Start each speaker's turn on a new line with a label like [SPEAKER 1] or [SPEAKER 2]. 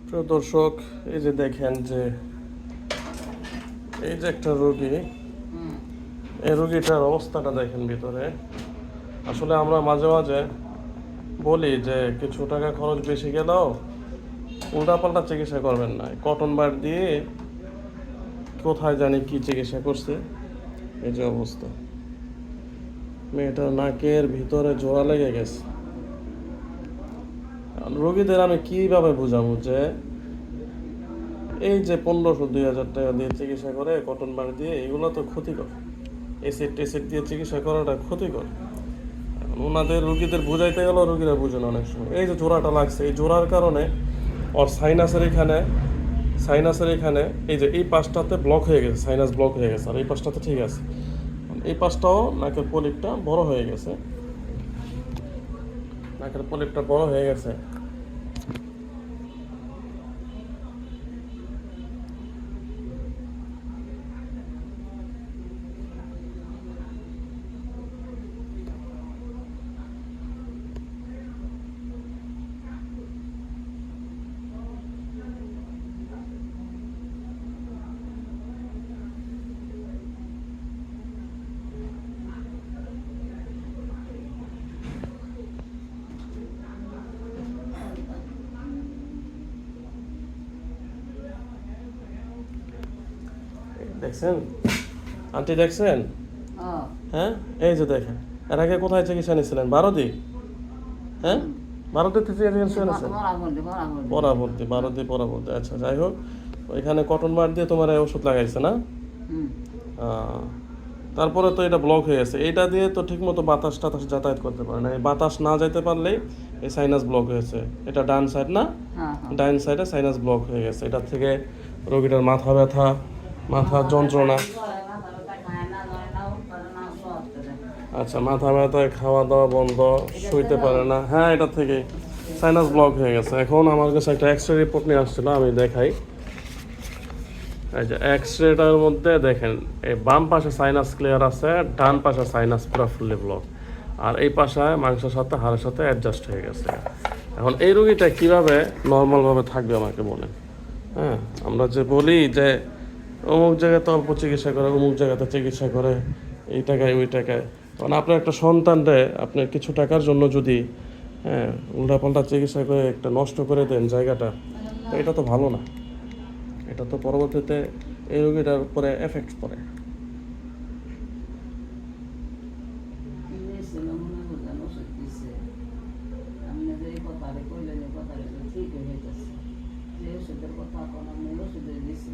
[SPEAKER 1] প্রিয় দর্শক, এই যে দেখেন যে এই যে একটা রোগী, এই রোগীটার অবস্থাটা দেখেন ভিতরে। আসলে আমরা মাঝে মাঝে বলি যে কিছু টাকা খরচ বেশি গেলেও উল্টাপাল্টা চিকিৎসা করবেন না। কটন বার দিয়ে কোথায় জানি কি চিকিৎসা করছে। এই যে অবস্থা, মেয়েটার নাকের ভিতরে জোড়া লেগে গেছে। রোগীদের আমি কিভাবে বুঝাবো যে এই যে 1500-2000 টাকা দিয়ে চিকিৎসা করে কটন বার দিয়ে, এগুলো তো ক্ষতিকর। এসিড টেসিড দিয়ে চিকিৎসা করাটা ক্ষতিকর। এখন ওনাদের রোগীদের বুঝাইতে গেলেও রোগীরা বুঝে না অনেক সময়। এই যে জোড়াটা লাগছে, এই জোড়ার কারণে ওর সাইনাসের এখানে এই যে এই পাশটাতে ব্লক হয়ে গেছে, সাইনাস ব্লক হয়ে গেছে। আর এই পাশটাতে ঠিক আছে, এই পাশটাও নাকের পলিপটা বড় হয়ে গেছে, নাকের পলিপটা বড় হয়ে গেছে। দেখছেন আন্টি, দেখছেন? হ্যাঁ, এই যে দেখেন, এর আগে কোথায় চিকিৎসা নিয়েছিলেন? বারোদি? হ্যাঁ, বারোদিতে চিকিৎসা নিয়েছেন? পরাবর্তী। আচ্ছা, যাই হোক, ওইখানে কটন বার দিয়ে তোমার ওষুধ লাগাইছে না? আহ, তারপরে তো এটা ব্লক হয়ে গেছে। এইটা দিয়ে তো ঠিকমতো বাতাস টাতাস যাতায়াত করতে পারে না। এই বাতাস না যেতে পারলেই এই সাইনাস ব্লক হয়েছে। এটা ডান সাইড না? ডান সাইডে সাইনাস ব্লক হয়ে গেছে। এটা থেকে রোগীটার মাথা ব্যথা, মাথা যন্ত্রণা। আচ্ছা, মাথা ব্যথায় খাওয়া দাওয়া বন্ধ, শুইতে পারে না। হ্যাঁ, এটা থেকে সাইনাস ব্লক হয়ে গেছে। এখন আমার কাছে একটা এক্সরে রিপোর্ট নিয়ে আসছিল, আমি দেখাই। এই যে এক্সরেটার মধ্যে দেখেন, এই বাম পাশে সাইনাস ক্লিয়ার আছে, ডান পাশে সাইনাস পুরো ফুললি ব্লক। আর এই পাশে মাংসের সাথে হাড়ের সাথে অ্যাডজাস্ট হয়ে গেছে। এখন এই রোগীটা কীভাবে নর্মালভাবে থাকবে আমাকে বলেন? হ্যাঁ, আমরা যে বলি যে অমুক জায়গাতে অল্প চিকিৎসা করে, অমুক জায়গাতে চিকিৎসা করে, এই টাকায় ওই টাকায়। কারণ আপনার একটা সন্তানরে আপনার কিছু টাকার জন্য যদি উল্টাপাল্টা চিকিৎসা করে একটা নষ্ট করে দেন জায়গাটা, তো এটা তো ভালো না। এটা তো পরবর্তীতে এই রোগীটার উপরে এফেক্ট পড়ে।
[SPEAKER 2] ঠিক হয়ে গেছে। যে ওষুধের কথা এখন আমি ওষুধে দিছি,